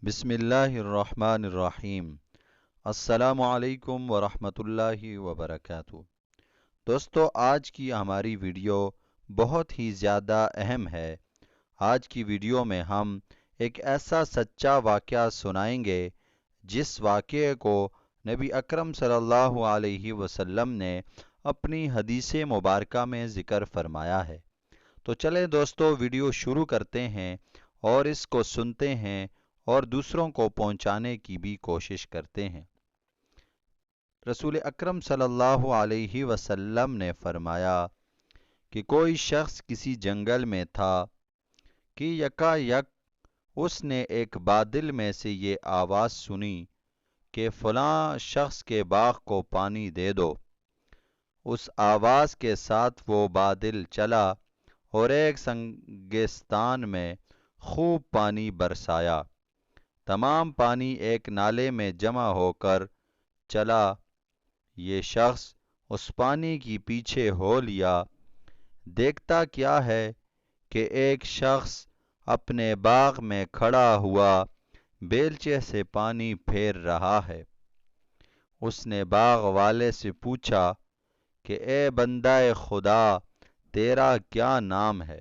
بسم اللہ الرحمن الرحیم۔ السلام علیکم ورحمۃ اللہ وبرکاتہ۔ دوستو، آج کی ہماری ویڈیو بہت ہی زیادہ اہم ہے۔ آج کی ویڈیو میں ہم ایک ایسا سچا واقعہ سنائیں گے جس واقعے کو نبی اکرم صلی اللہ علیہ وسلم نے اپنی حدیث مبارکہ میں ذکر فرمایا ہے۔ تو چلیں دوستو، ویڈیو شروع کرتے ہیں اور اس کو سنتے ہیں اور دوسروں کو پہنچانے کی بھی کوشش کرتے ہیں۔ رسول اکرم صلی اللہ علیہ وسلم نے فرمایا کہ کوئی شخص کسی جنگل میں تھا کہ یکا یک اس نے ایک بادل میں سے یہ آواز سنی کہ فلاں شخص کے باغ کو پانی دے دو۔ اس آواز کے ساتھ وہ بادل چلا اور ایک سنگستان میں خوب پانی برسایا۔ تمام پانی ایک نالے میں جمع ہو کر چلا۔ یہ شخص اس پانی کی پیچھے ہو لیا۔ دیکھتا کیا ہے کہ ایک شخص اپنے باغ میں کھڑا ہوا بیلچے سے پانی پھیر رہا ہے۔ اس نے باغ والے سے پوچھا کہ اے بندہ خدا، تیرا کیا نام ہے؟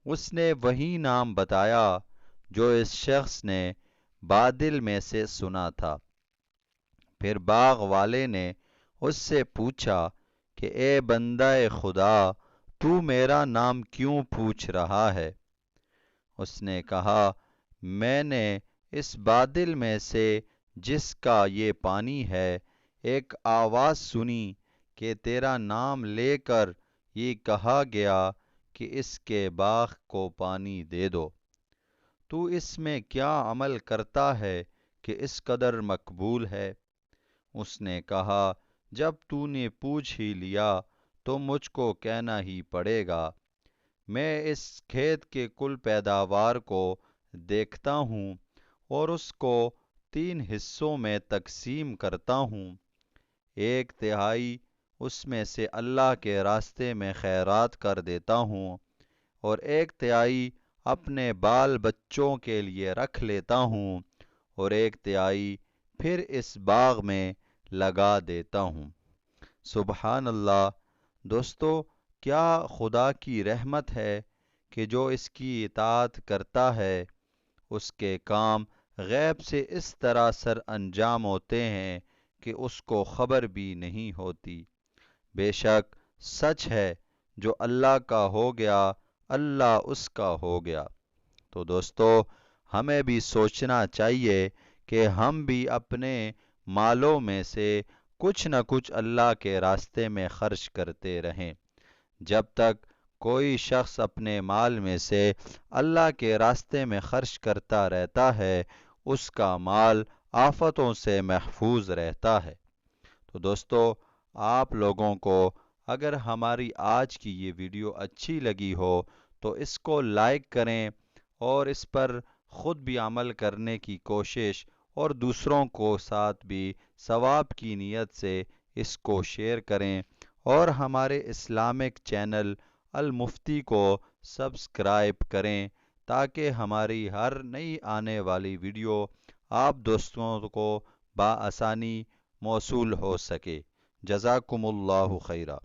اس نے وہی نام بتایا جو اس شخص نے بادل میں سے سنا تھا۔ پھر باغ والے نے اس سے پوچھا کہ اے بندہ خدا، تو میرا نام کیوں پوچھ رہا ہے؟ اس نے کہا، میں نے اس بادل میں سے جس کا یہ پانی ہے ایک آواز سنی کہ تیرا نام لے کر یہ کہا گیا کہ اس کے باغ کو پانی دے دو۔ تو اس میں کیا عمل کرتا ہے کہ اس قدر مقبول ہے؟ اس نے کہا، جب تو نے پوچھ ہی لیا تو مجھ کو کہنا ہی پڑے گا۔ میں اس کھیت کے کل پیداوار کو دیکھتا ہوں اور اس کو 3 حصوں میں تقسیم کرتا ہوں۔ 1/3 اس میں سے اللہ کے راستے میں خیرات کر دیتا ہوں اور 1/3 اپنے بال بچوں کے لیے رکھ لیتا ہوں اور 1/3 پھر اس باغ میں لگا دیتا ہوں۔ سبحان اللہ۔ دوستو، کیا خدا کی رحمت ہے کہ جو اس کی اطاعت کرتا ہے اس کے کام غیب سے اس طرح سر انجام ہوتے ہیں کہ اس کو خبر بھی نہیں ہوتی۔ بے شک سچ ہے، جو اللہ کا ہو گیا اللہ اس کا ہو گیا۔ تو دوستو، ہمیں بھی سوچنا چاہیے کہ ہم بھی اپنے مالوں میں سے کچھ نہ کچھ اللہ کے راستے میں خرچ کرتے رہیں۔ جب تک کوئی شخص اپنے مال میں سے اللہ کے راستے میں خرچ کرتا رہتا ہے، اس کا مال آفتوں سے محفوظ رہتا ہے۔ تو دوستو، آپ لوگوں کو اگر ہماری آج کی یہ ویڈیو اچھی لگی ہو تو اس کو لائک کریں اور اس پر خود بھی عمل کرنے کی کوشش اور دوسروں کو ساتھ بھی ثواب کی نیت سے اس کو شیئر کریں، اور ہمارے اسلامک چینل المفتی کو سبسکرائب کریں تاکہ ہماری ہر نئی آنے والی ویڈیو آپ دوستوں کو بآسانی موصول ہو سکے۔ جزاکم اللہ خیرہ۔